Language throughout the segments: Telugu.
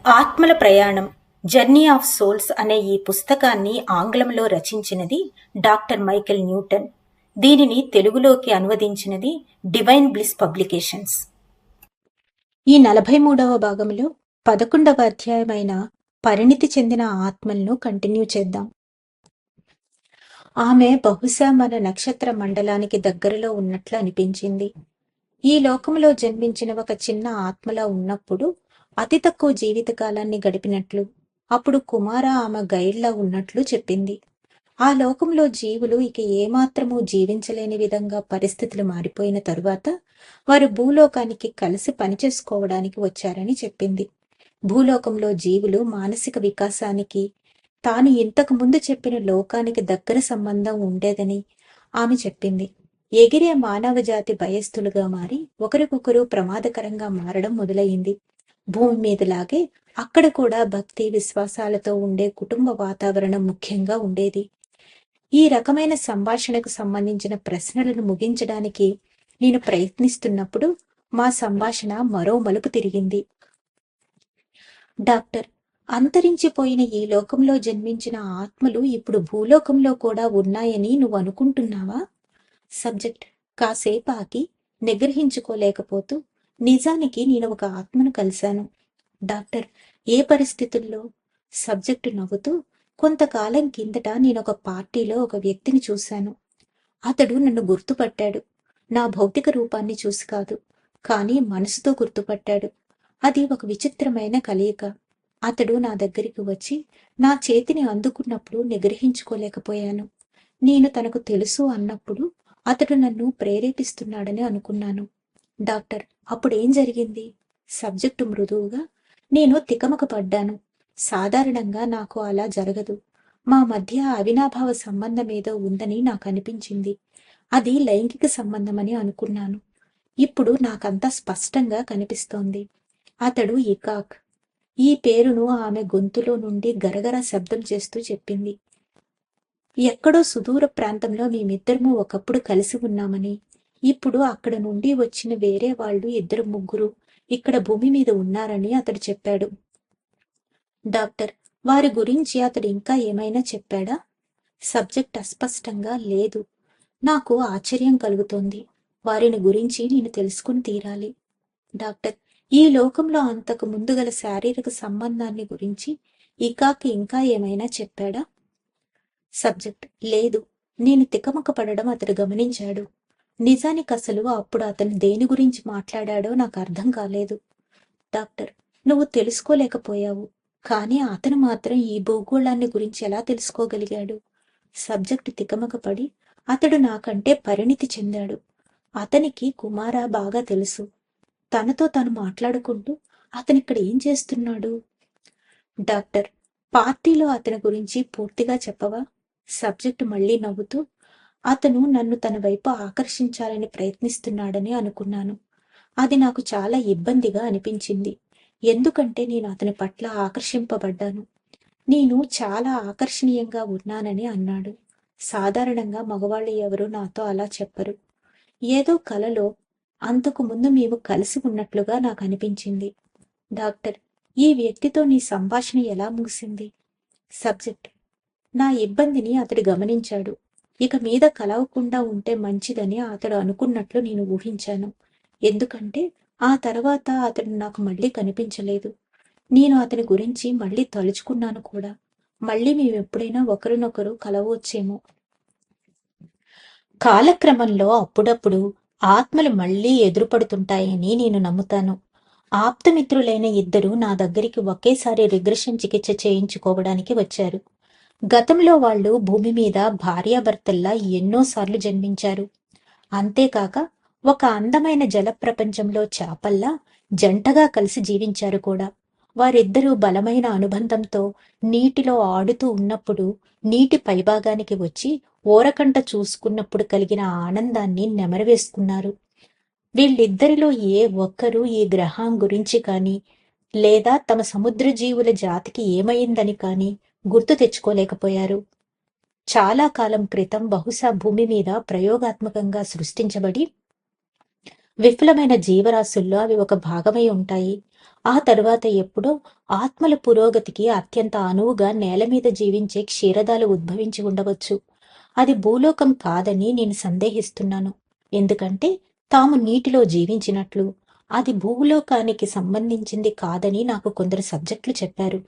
ఆత్మల ప్రయాణం జర్నీ ఆఫ్ సోల్స్ అనే ఈ పుస్తకాన్ని ఆంగ్లంలో రచించినది డాక్టర్ మైకేల్ న్యూటన్. దీనిని తెలుగులోకి అనువదించినది డివైన్ బ్లిస్ పబ్లికేషన్స్. ఈ 43వ భాగంలో 11వ అధ్యాయమైన పరిణితి చెందిన ఆత్మలను కంటిన్యూ చేద్దాం. ఆమె బహుశా మన నక్షత్ర మండలానికి దగ్గరలో ఉన్నట్లు అనిపించింది. ఈ లోకంలో జన్మించిన ఒక చిన్న ఆత్మలా ఉన్నప్పుడు అతి తక్కువ జీవితకాలాన్ని గడిపినట్లు, అప్పుడు కుమార ఆమె గైడ్లా ఉన్నట్లు చెప్పింది. ఆ లోకంలో జీవులు ఇక ఏమాత్రమూ జీవించలేని విధంగా పరిస్థితులు మారిపోయిన తరువాత వారు భూలోకానికి కలిసి పనిచేసుకోవడానికి వచ్చారని చెప్పింది. భూలోకంలో జీవులు మానసిక వికాసానికి తాను ఇంతకు ముందు చెప్పిన లోకానికి దగ్గర సంబంధం ఉండేదని ఆమె చెప్పింది. ఎగిరే మానవ జాతి భయస్థులుగా మారి ఒకరికొకరు ప్రమాదకరంగా మారడం మొదలయింది. భూమి మీదలాగే అక్కడ కూడా భక్తి విశ్వాసాలతో ఉండే కుటుంబ వాతావరణం ముఖ్యంగా ఉండేది. ఈ రకమైన సంభాషణకు సంబంధించిన ప్రశ్నలను ముగించడానికి నేను ప్రయత్నిస్తున్నప్పుడు మా సంభాషణ మరో మలుపు తిరిగింది. డాక్టర్, అంతరించిపోయిన ఈ లోకంలో జన్మించిన ఆత్మలు ఇప్పుడు భూలోకంలో కూడా ఉన్నాయని నువ్వు అనుకుంటున్నావా? సబ్జెక్ట్ కాసేపు ఆగి నిగ్రహించుకోలేకపోతూ, నిజానికి నేను ఒక ఆత్మను కలిశాను. డాక్టర్, ఏ పరిస్థితుల్లో? సబ్జెక్టు నవ్వుతూ, కొంతకాలం కిందట నేను ఒక పార్టీలో ఒక వ్యక్తిని చూశాను. అతడు నన్ను గుర్తుపట్టాడు. నా భౌతిక రూపాన్ని చూసి కాదు, కానీ మనసుతో గుర్తుపట్టాడు. అది ఒక విచిత్రమైన కలయిక. అతడు నా దగ్గరికి వచ్చి నా చేతిని అందుకున్నప్పుడు నిగ్రహించుకోలేకపోయాను. నేను తనకు తెలుసు అన్నప్పుడు అతడు నన్ను ప్రేరేపిస్తున్నాడని అనుకున్నాను. డాక్టర్, అప్పుడేం జరిగింది? సబ్జెక్టు మృదువుగా, నేను తికమక పడ్డాను. సాధారణంగా నాకు అలా జరగదు. మా మధ్య అవినాభావ సంబంధం ఏదో ఉందని నాకు అనిపించింది. అది లైంగిక సంబంధమని అనుకున్నాను. ఇప్పుడు నాకంతా స్పష్టంగా కనిపిస్తోంది. అతడు ఇకాక్. ఈ పేరును ఆమె గొంతులో నుండి గరగర శబ్దం చేస్తూ చెప్పింది. ఎక్కడో సుదూర ప్రాంతంలో మేమిద్దరము ఒకప్పుడు కలిసి ఉన్నామని, ఇప్పుడు అక్కడ నుండి వచ్చిన వేరే వాళ్ళు 2-3 ఇక్కడ భూమి మీద ఉన్నారని అతడు చెప్పాడు. డాక్టర్, వారి గురించి అతడు ఇంకా ఏమైనా చెప్పాడా? సబ్జెక్ట్ అస్పష్టంగా, లేదు. నాకు ఆశ్చర్యం కలుగుతోంది. వారిని గురించి నేను తెలుసుకుని తీరాలి. డాక్టర్, ఈ లోకంలో అంతకు ముందు గల శారీరక సంబంధాన్ని గురించి ఇకాకి ఇంకా ఏమైనా చెప్పాడా? సబ్జెక్ట్, లేదు. నేను తికమక పడడం అతడు గమనించాడు. నిజానికి అసలు అప్పుడు అతను దేని గురించి మాట్లాడాడో నాకు అర్థం కాలేదు. డాక్టర్, నువ్వు తెలుసుకోలేకపోయావు, కానీ అతను మాత్రం ఈ భూగోళాన్ని గురించి ఎలా తెలుసుకోగలిగాడు? సబ్జెక్టు తికమక పడి, అతడు నాకంటే పరిణితి చెందాడు. అతనికి కుమార బాగా తెలుసు. తనతో తను మాట్లాడుకుంటూ, అతనిక్కడ ఏం చేస్తున్నాడు? డాక్టర్, పార్టీలో అతని గురించి పూర్తిగా చెప్పవా? సబ్జెక్టు మళ్ళీ నవ్వుతూ, అతను నన్ను తన వైపు ఆకర్షించాలని ప్రయత్నిస్తున్నాడని అనుకున్నాను. అది నాకు చాలా ఇబ్బందిగా అనిపించింది. ఎందుకంటే నేను అతని పట్ల ఆకర్షింపబడ్డాను. నేను చాలా ఆకర్షణీయంగా ఉన్నానని అన్నాడు. సాధారణంగా మగవాళ్ళు ఎవరు నాతో అలా చెప్పరు. ఏదో కలలో అంతకు ముందు మేము కలిసి ఉన్నట్లుగా నాకు అనిపించింది. డాక్టర్, ఈ వ్యక్తితో నీ సంభాషణ ఎలా ముగిసింది? సబ్జెక్ట్, నా ఇబ్బందిని అతడు గమనించాడు. ఇక మీద కలవకుండా ఉంటే మంచిదని అతడు అనుకున్నట్లు నేను ఊహించాను. ఎందుకంటే ఆ తర్వాత అతడు నాకు మళ్ళీ కనిపించలేదు. నేను అతని గురించి మళ్ళీ తలుచుకున్నాను కూడా. మళ్ళీ మేమెప్పుడైనా ఒకరినొకరు కలవచ్చేమో. కాలక్రమంలో అప్పుడప్పుడు ఆత్మలు మళ్లీ ఎదురుపడుతుంటాయని నేను నమ్ముతాను. ఆప్తమిత్రులైన 2 నా దగ్గరికి ఒకేసారి రిగ్రెషన్ చికిత్స చేయించుకోవడానికి వచ్చారు. గతంలో వాళ్ళు భూమి మీద భార్యాభర్తల్లా ఎన్నోసార్లు జన్మించారు. అంతేకాక ఒక అందమైన జల ప్రపంచంలో చేపల్లా జంటగా కలిసి జీవించారు కూడా. వారిద్దరూ బలమైన అనుబంధంతో నీటిలో ఆడుతూ ఉన్నప్పుడు నీటి పైభాగానికి వచ్చి ఓరకంట చూసుకున్నప్పుడు కలిగిన ఆనందాన్ని నెమరవేసుకున్నారు. వీళ్ళిద్దరిలో ఏ ఒక్కరూ ఈ గ్రహం గురించి కానీ, లేదా తమ సముద్ర జీవుల జాతికి ఏమైందని కానీ గుర్తు తెచ్చుకోలేకపోయారు. చాలా కాలం క్రితం బహుశా భూమి మీద ప్రయోగాత్మకంగా సృష్టించబడి విఫలమైన జీవరాశుల్లో అవి ఒక భాగమై ఉంటాయి. ఆ తరువాత ఎప్పుడో ఆత్మల పురోగతికి అత్యంత అనువుగా నేల మీద జీవించే క్షీరదాలు ఉద్భవించి ఉండవచ్చు. అది భూలోకం కాదని నేను సందేహిస్తున్నాను. ఎందుకంటే తాము నీటిలో జీవించినట్లు అది భూలోకానికి సంబంధించింది కాదని నాకు కొందరు సబ్జెక్టులు చెప్పారు.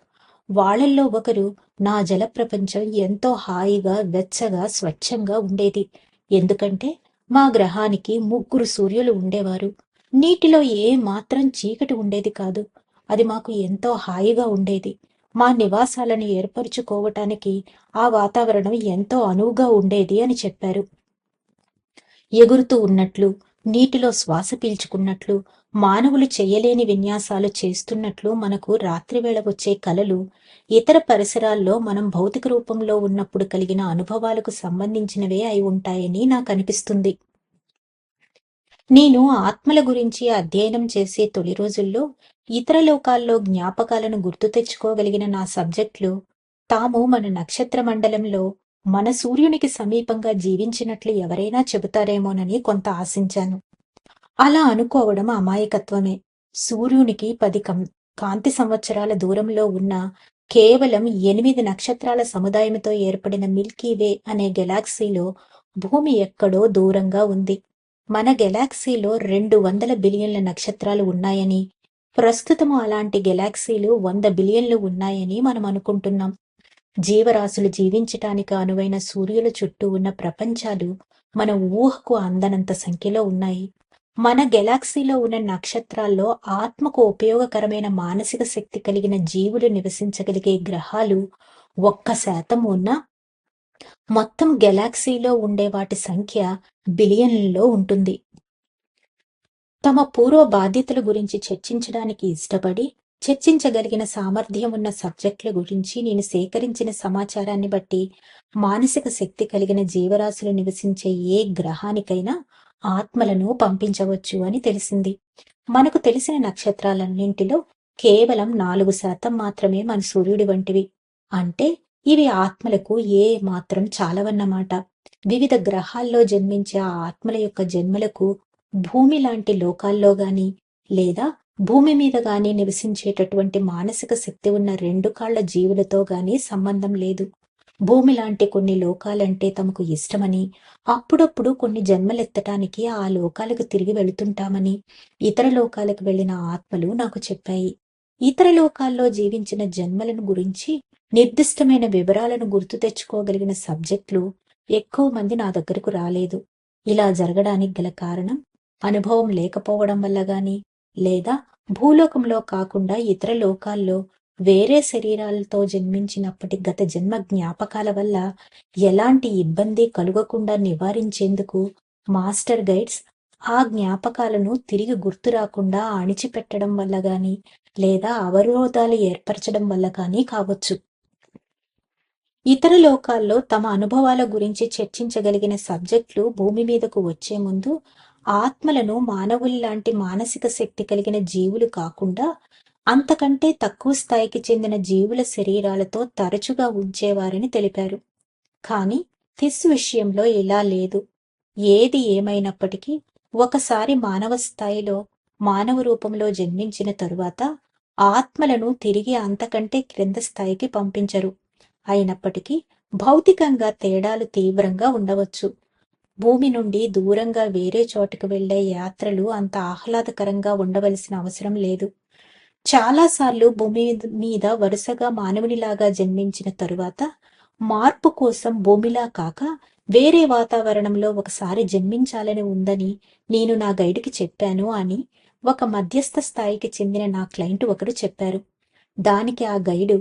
వాళ్ళల్లో ఒకరు, నా జల ప్రపంచం ఎంతో హాయిగా, వెచ్చగా, స్వచ్ఛంగా ఉండేది. ఎందుకంటే మా గ్రహానికి 3 సూర్యులు ఉండేవారు. నీటిలో ఏ మాత్రం చీకటి ఉండేది కాదు. అది మాకు ఎంతో హాయిగా ఉండేది. మా నివాసాలను ఏర్పరుచుకోవటానికి ఆ వాతావరణం ఎంతో అనువుగా ఉండేది అని చెప్పారు. ఎగురుతూ ఉన్నట్లు, నీటిలో శ్వాస పీల్చుకున్నట్లు, మానవులు చెయ్యలేని విన్యాసాలు చేస్తున్నట్లు మనకు రాత్రివేళ వచ్చే కలలు, ఇతర పరిసరాల్లో మనం భౌతిక రూపంలో ఉన్నప్పుడు కలిగిన అనుభవాలకు సంబంధించినవే అయి ఉంటాయని నాకనిపిస్తుంది. నేను ఆత్మల గురించి అధ్యయనం చేసే తొలి రోజుల్లో ఇతర లోకాల్లో జ్ఞాపకాలను గుర్తు తెచ్చుకోగలిగిన నా సబ్జెక్టులు తాము మన నక్షత్ర మండలంలో మన సూర్యునికి సమీపంగా జీవించినట్లు ఎవరైనా చెబుతారేమోనని కొంత ఆశించాను. అలా అనుకోవడం అమాయకత్వమే. సూర్యునికి 10 కాంతి సంవత్సరాల దూరంలో ఉన్న కేవలం 8 నక్షత్రాల సముదాయంతో ఏర్పడిన మిల్కీ వే అనే గెలాక్సీలో భూమి ఎక్కడో దూరంగా ఉంది. మన గెలాక్సీలో 200 బిలియన్ల నక్షత్రాలు ఉన్నాయని, ప్రస్తుతము అలాంటి గెలాక్సీలు 100 బిలియన్లు ఉన్నాయని మనం అనుకుంటున్నాం. జీవరాశులు జీవించటానికి అనువైన సూర్యుల చుట్టూ ఉన్న ప్రపంచాలు మన ఊహకు అందనంత సంఖ్యలో ఉన్నాయి. మన గెలాక్సీలో ఉన్న నక్షత్రాల్లో ఆత్మకు ఉపయోగకరమైన మానసిక శక్తి కలిగిన జీవులు నివసించగలిగే గ్రహాలు 1% ఉన్న మొత్తం గెలాక్సీలో ఉండే వాటి సంఖ్య బిలియన్లలో ఉంటుంది. తమ పూర్వ బాధ్యతల గురించి చర్చించడానికి ఇష్టపడి, చర్చించగలిగిన సామర్థ్యం ఉన్న సబ్జెక్టుల గురించి నేను సేకరించిన సమాచారాన్ని బట్టి మానసిక శక్తి కలిగిన జీవరాశులు నివసించే ఏ గ్రహానికైనా ఆత్మలను పంపించవచ్చు అని తెలిసింది. మనకు తెలిసిన నక్షత్రాలన్నింటిలో కేవలం 4% మాత్రమే మన సూర్యుడి వంటివి. అంటే ఇవి ఆత్మలకు ఏ మాత్రం చాలవన్నమాట. వివిధ గ్రహాల్లో జన్మించే ఆ ఆత్మల యొక్క జన్మలకు భూమి లాంటి లోకాల్లో గాని, లేదా భూమి మీద గాని నివసించేటటువంటి మానసిక శక్తి ఉన్న 2 కాళ్ల జీవులతో గాని సంబంధం లేదు. భూమి లాంటి కొన్ని లోకాలంటే తమకు ఇష్టమని, అప్పుడప్పుడు కొన్ని జన్మలెత్తటానికి ఆ లోకాలకు తిరిగి వెళుతుంటామని ఇతర లోకాలకు వెళ్లిన ఆత్మలు నాకు చెప్పాయి. ఇతర లోకాల్లో జీవించిన జన్మలను గురించి నిర్దిష్టమైన వివరాలను గుర్తు తెచ్చుకోగలిగిన సబ్జెక్టులు ఎక్కువ మంది నా దగ్గరకు రాలేదు. ఇలా జరగడానికి గల కారణం అనుభవం లేకపోవడం వల్ల గాని, లేదా భూలోకంలో కాకుండా ఇతర లోకాల్లో వేరే శరీరాలతో జన్మించినప్పటి గత జన్మ జ్ఞాపకాల వల్ల ఎలాంటి ఇబ్బంది కలుగకుండా నివారించేందుకు మాస్టర్ గైడ్స్ ఆ జ్ఞాపకాలను తిరిగి గుర్తు రాకుండా అణిచిపెట్టడం వల్ల గాని, లేదా అవరోధాలు ఏర్పరచడం వల్ల కానీ కావచ్చు. ఇతర లోకాల్లో తమ అనుభవాల గురించి చర్చించగలిగిన సబ్జెక్టులు భూమి మీదకు వచ్చే ముందు ఆత్మలను మానవుల్లాంటి మానసిక శక్తి కలిగిన జీవులు కాకుండా అంతకంటే తక్కువ స్థాయికి చెందిన జీవుల శరీరాలతో తరచుగా ఉంచేవారని తెలిపారు. కానీ థిస్ విషయంలో ఇలా లేదు. ఏది ఏమైనప్పటికీ ఒకసారి మానవ స్థాయిలో మానవ రూపంలో జన్మించిన తరువాత ఆత్మలను తిరిగి అంతకంటే క్రింద స్థాయికి పంపించరు. అయినప్పటికీ భౌతికంగా తేడాలు తీవ్రంగా ఉండవచ్చు. భూమి నుండి దూరంగా వేరే చోటుకు వెళ్లే యాత్రలు అంత ఆహ్లాదకరంగా ఉండవలసిన అవసరం లేదు. చాలాసార్లు భూమి మీద వరుసగా మానవునిలాగా జన్మించిన తరువాత మార్పు కోసం భూమిలా కాక వేరే వాతావరణంలో ఒకసారి జన్మించాలని ఉందని నేను నా గైడుకి చెప్పాను అని ఒక మధ్యస్థ స్థాయికి చెందిన నా క్లయింట్ ఒకరు చెప్పారు. దానికి ఆ గైడు,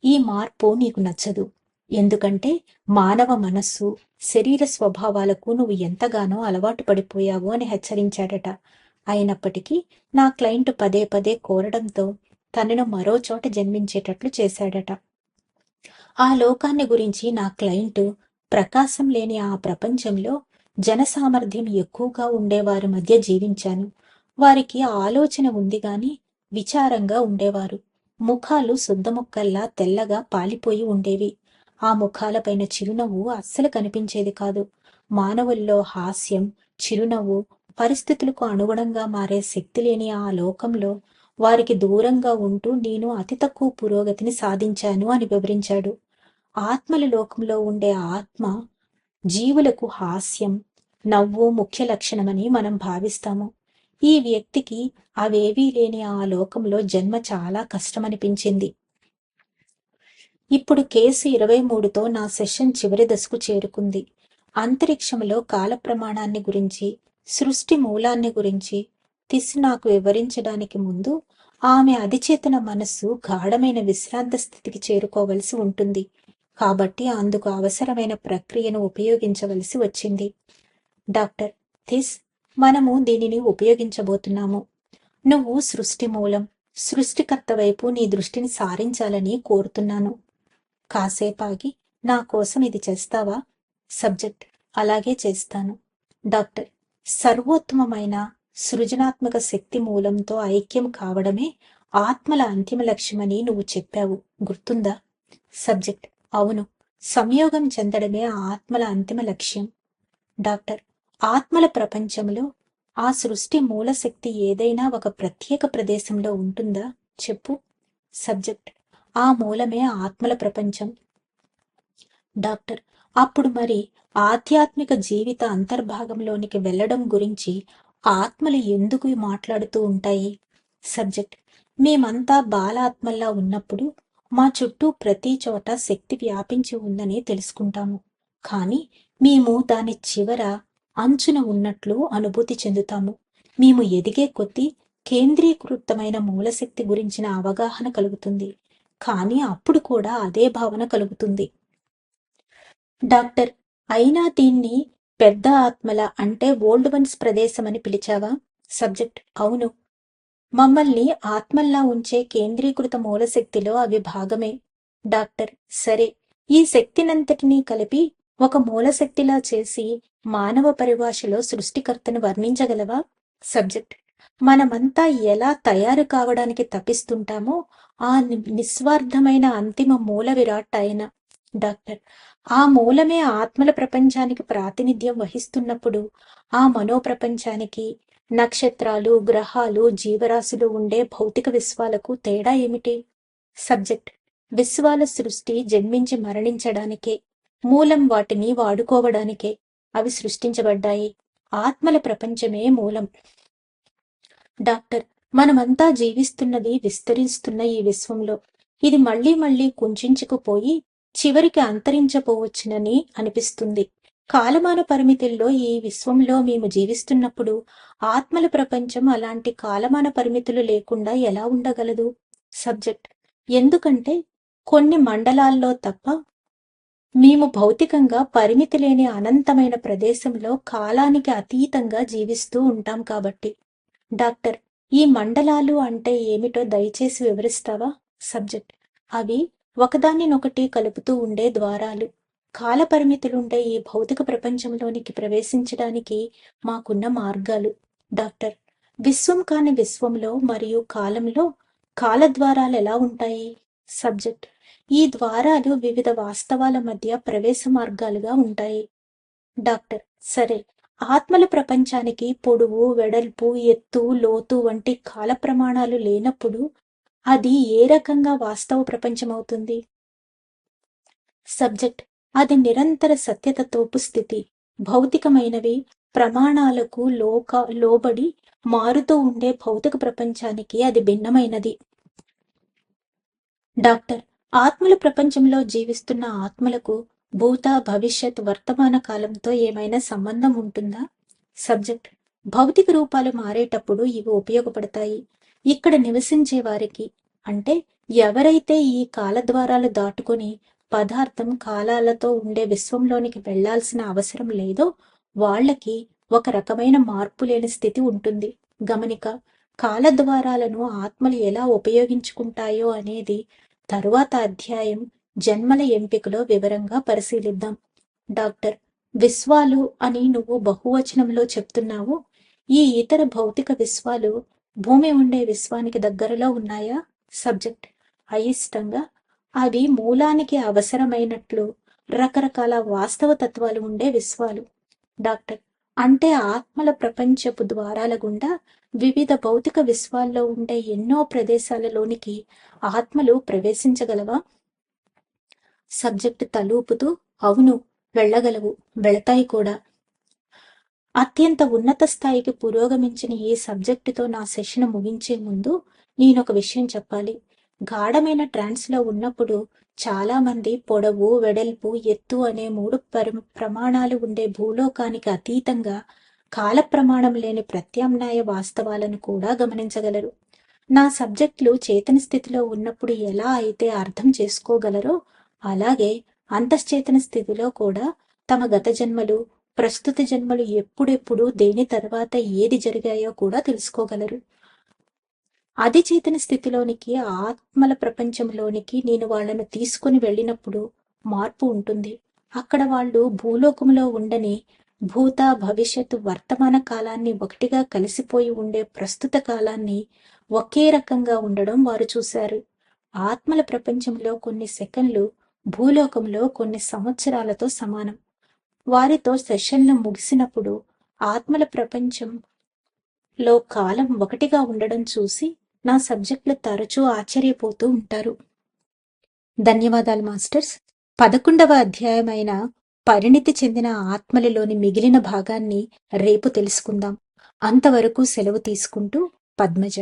ఈ మార్పు నీకు నచ్చదు. ఎందుకంటే మానవ మనస్సు, శరీర స్వభావాలకు నువ్వు ఎంతగానో అలవాటు పడిపోయావు అని హెచ్చరించాడట. అయినప్పటికీ నా క్లయింట్ పదే పదే కోరడంతో తనను మరో చోట జన్మించేటట్లు చేశాడట. ఆ లోకాన్ని గురించి నా క్లయింట్, ప్రకాశం లేని ఆ ప్రపంచంలో జనసామర్థ్యం ఎక్కువగా ఉండేవారి మధ్య జీవించాను. వారికి ఆలోచన ఉంది గాని విచారంగా ఉండేవారు. ముఖాలు శుద్ధముక్కల్లా తెల్లగా పాలిపోయి ఉండేవి. ఆ ముఖాలపైన చిరునవ్వు అస్సలు కనిపించేది కాదు. మానవుల్లో హాస్యం, చిరునవ్వు, పరిస్థితులకు అనుగుణంగా మారే శక్తి లేని ఆ లోకంలో వారికి దూరంగా ఉంటూ నేను అతి తక్కువ పురోగతిని సాధించాను అని వివరించాడు. ఆత్మల లోకంలో ఉండే ఆత్మ జీవులకు హాస్యం, నవ్వు ముఖ్య లక్షణమని మనం భావిస్తాము. ఈ వ్యక్తికి అవేవీ లేని ఆ లోకంలో జన్మ చాలా కష్టమనిపించింది. ఇప్పుడు కేసు 23తో నా సెషన్ చివరి దశకు చేరుకుంది. అంతరిక్షంలో కాల ప్రమాణాన్ని గురించి, సృష్టి మూలాన్ని గురించి తిస్ నాకు వివరించడానికి ముందు ఆమె అధిచేతన మనస్సు గాఢమైన విశ్రాంత స్థితికి చేరుకోవలసి ఉంటుంది. కాబట్టి అందుకు అవసరమైన ప్రక్రియను ఉపయోగించవలసి వచ్చింది. డాక్టర్ థిస్, మనము దీనిని ఉపయోగించబోతున్నాము. నువ్వు సృష్టి మూలం, సృష్టికర్త వైపు నీ దృష్టిని సారించాలని కోరుతున్నాను. కాసేపాగి నా కోసం ఇది చేస్తావా? సబ్జెక్ట్, అలాగే చేస్తాను. డాక్టర్, సర్వోత్తమమైన సృజనాత్మక శక్తి మూలంతో ఐక్యం కావడమే ఆత్మల అంతిమ లక్ష్యమని నువ్వు చెప్పావు, గుర్తుందా? సబ్జెక్ట్, అవును. సంయోగం చెందడమే ఆత్మల అంతిమ లక్ష్యం. డాక్టర్, ఆత్మల ప్రపంచంలో ఆ సృష్టి మూలశక్తి ఏదైనా ఒక ప్రత్యేక ప్రదేశంలో ఉంటుందా? చెప్పు. సబ్జెక్ట్, ఆ మూలమే ఆత్మల ప్రపంచం. డాక్టర్, అప్పుడు మరి ఆధ్యాత్మిక జీవిత అంతర్భాగంలోనికి వెళ్ళడం గురించి ఆత్మలు ఎందుకు మాట్లాడుతూ ఉంటాయి? సబ్జెక్ట్, మేమంతా బాలాత్మల్లా ఉన్నప్పుడు మా చుట్టూ ప్రతి చోట శక్తి వ్యాపించి ఉందని తెలుసుకుంటాము. కానీ మేము దాని చివర అంచున ఉన్నట్లు అనుభూతి చెందుతాము. మేము ఎదిగే కొద్దీ కేంద్రీకృతమైన మూలశక్తి గురించిన అవగాహన కలుగుతుంది. కానీ అప్పుడు కూడా అదే భావన కలుగుతుంది. డాక్టర్, అయినా దీన్ని పెద్ద ఆత్మల అంటే ఓల్డ్ వన్స్ ప్రదేశం అని పిలిచావా? సబ్జెక్ట్, అవును. మమ్మల్ని ఆత్మల్లా ఉంచే కేంద్రీకృత మూలశక్తిలో అవి భాగమే. డాక్టర్, సరే, ఈ శక్తినంతటినీ కలిపి ఒక మూలశక్తిలా చేసి మానవ పరిభాషలో సృష్టికర్తను వర్ణించగలవా? సబ్జెక్ట్, మనమంతా ఎలా తయారు కావడానికి తపిస్తుంటామో ఆ నిస్వార్థమైన అంతిమ మూల విరాట్ ఆయన. డాక్టర్, ఆ మూలమే ఆత్మల ప్రపంచానికి ప్రాతినిధ్యం వహిస్తున్నప్పుడు ఆ మనోప్రపంచానికి నక్షత్రాలు, గ్రహాలు, జీవరాశులు ఉండే భౌతిక విశ్వాలకు తేడా ఏమిటి? సబ్జెక్ట్, విశ్వాల సృష్టి జన్మించి మరణించడానికే, మూలం వాటిని వాడుకోవడానికే అవి సృష్టించబడ్డాయి. ఆత్మల ప్రపంచమే మూలం. డాక్టర్, మనమంతా జీవిస్తున్నది విస్తరిస్తున్న ఈ విశ్వంలో. ఇది మళ్లీ మళ్లీ కుంచుకుపోయి చివరికి అంతరించపోవచ్చునని అనిపిస్తుంది. కాలమాన పరిమితుల్లో ఈ విశ్వంలో మేము జీవిస్తున్నప్పుడు ఆత్మల ప్రపంచం అలాంటి కాలమాన పరిమితులు లేకుండా ఎలా ఉండగలదు? సబ్జెక్ట్, ఎందుకంటే కొన్ని మండలాల్లో తప్ప మేము భౌతికంగా పరిమితి లేని అనంతమైన ప్రదేశంలో కాలానికి అతీతంగా జీవిస్తూ ఉంటాం కాబట్టి. డాక్టర్, ఈ మండలాలు అంటే ఏమిటో దయచేసి వివరిస్తావా? సబ్జెక్ట్, అవి ఒకదానినొకటి కలుపుతూ ఉండే ద్వారాలు. కాల పరిమితులుండే ఈ భౌతిక ప్రపంచంలోనికి ప్రవేశించడానికి మాకున్న మార్గాలు. డాక్టర్, విశ్వం కాని విశ్వంలో మరియు కాలంలో కాలద్వారాలు ఎలా ఉంటాయి? సబ్జెక్ట్, ఈ ద్వారాలు వివిధ వాస్తవాల మధ్య ప్రవేశ మార్గాలుగా ఉంటాయి. డాక్టర్, సరే, ఆత్మల ప్రపంచానికి పొడవు, వెడల్పు, ఎత్తు, లోతు వంటి కాల ప్రమాణాలు లేనప్పుడు అది ఏ రకంగా వాస్తవ ప్రపంచమవుతుంది? సబ్జెక్ట్, అది నిరంతర సత్యతత్వపు స్థితి. భౌతికమైనవి ప్రమాణాలకు లోబడి మారుతూ ఉండే భౌతిక ప్రపంచానికి అది భిన్నమైనది. డాక్టర్, ఆత్మల ప్రపంచంలో జీవిస్తున్న ఆత్మలకు భూత, భవిష్యత్, వర్తమాన కాలంతో ఏమైనా సంబంధం ఉంటుందా? సబ్జెక్ట్, భౌతిక రూపాలు మారేటప్పుడు ఇవి ఉపయోగపడతాయి. ఇక్కడ నివసించే వారికి, అంటే ఎవరైతే ఈ కాలద్వారాలు దాటుకొని పదార్థం కాలాలతో ఉండే విశ్వంలోనికి వెళ్లాల్సిన అవసరం లేదో వాళ్లకి ఒక రకమైన మార్పు లేని స్థితి ఉంటుంది. గమనిక, కాలద్వారాలను ఆత్మలు ఎలా ఉపయోగించుకుంటాయో అనేది తరువాత అధ్యాయం జన్మల ఎంపికలో వివరంగా పరిశీలిద్దాం. డాక్టర్, విశ్వాలు అని నువ్వు బహువచనంలో చెప్తున్నావు. ఈ ఇతర భౌతిక విశ్వాలు భూమి ఉండే విశ్వానికి దగ్గరలో ఉన్నాయా? సబ్జెక్ట్, అయిష్టంగా అవి మూలానికి అవసరమైనట్లు రకరకాల వాస్తవ తత్వాలు ఉండే విశ్వాలు. డాక్టర్, అంటే ఆత్మల ప్రపంచపు ద్వారాల గుండా వివిధ భౌతిక విశ్వాల్లో ఉండే ఎన్నో ప్రదేశాలలోనికి ఆత్మలు ప్రవేశించగలవా? సబ్జెక్ట్ తలూపుతూ అవును, వెళ్ళగలవు, వెళతాయి కూడా. అత్యంత ఉన్నత స్థాయికి పురోగమించిన ఈ సబ్జెక్టుతో నా సెషన్ ముగించే ముందు నేనొక విషయం చెప్పాలి. గాఢమైన ట్రాన్స్లో ఉన్నప్పుడు చాలా మంది పొడవు, వెడల్పు, ఎత్తు అనే 3 ప్రమాణాలు ఉండే భూలోకానికి అతీతంగా కాల ప్రమాణం లేని ప్రత్యామ్నాయ వాస్తవాలను కూడా గమనించగలరు. నా సబ్జెక్టులు చేతన స్థితిలో ఉన్నప్పుడు ఎలా అయితే అర్థం చేసుకోగలరో అలాగే అంతశ్చేతన స్థితిలో కూడా తమ గత జన్మలు, ప్రస్తుత జన్మలు ఎప్పుడెప్పుడు దేని తర్వాత ఏది జరిగాయో కూడా తెలుసుకోగలరు. అధిచేతన స్థితిలోనికి, ఆత్మల ప్రపంచంలోనికి నేను వాళ్లను తీసుకుని వెళ్ళినప్పుడు మార్పు ఉంటుంది. అక్కడ వాళ్ళు భూలోకంలో ఉండని భూత, భవిష్యత్తు, వర్తమాన కాలాన్ని ఒకటిగా కలిసిపోయి ఉండే ప్రస్తుత కాలాన్ని ఒకే రకంగా ఉండడం వారు చూశారు. ఆత్మల ప్రపంచంలో కొన్ని సెకన్లు భూలోకంలో కొన్ని సంవత్సరాలతో సమానం. వారితో సెషన్లు ముగిసినప్పుడు ఆత్మల ప్రపంచంలో కాలం ఒకటిగా ఉండడం చూసి నా సబ్జెక్టులు తరచూ ఆశ్చర్యపోతూ ఉంటారు. ధన్యవాదాలు మాస్టర్స్. 11వ అధ్యాయమైన పరిణితి చెందిన ఆత్మలలోని మిగిలిన భాగాన్ని రేపు తెలుసుకుందాం. అంతవరకు సెలవు తీసుకుంటూ పద్మజ.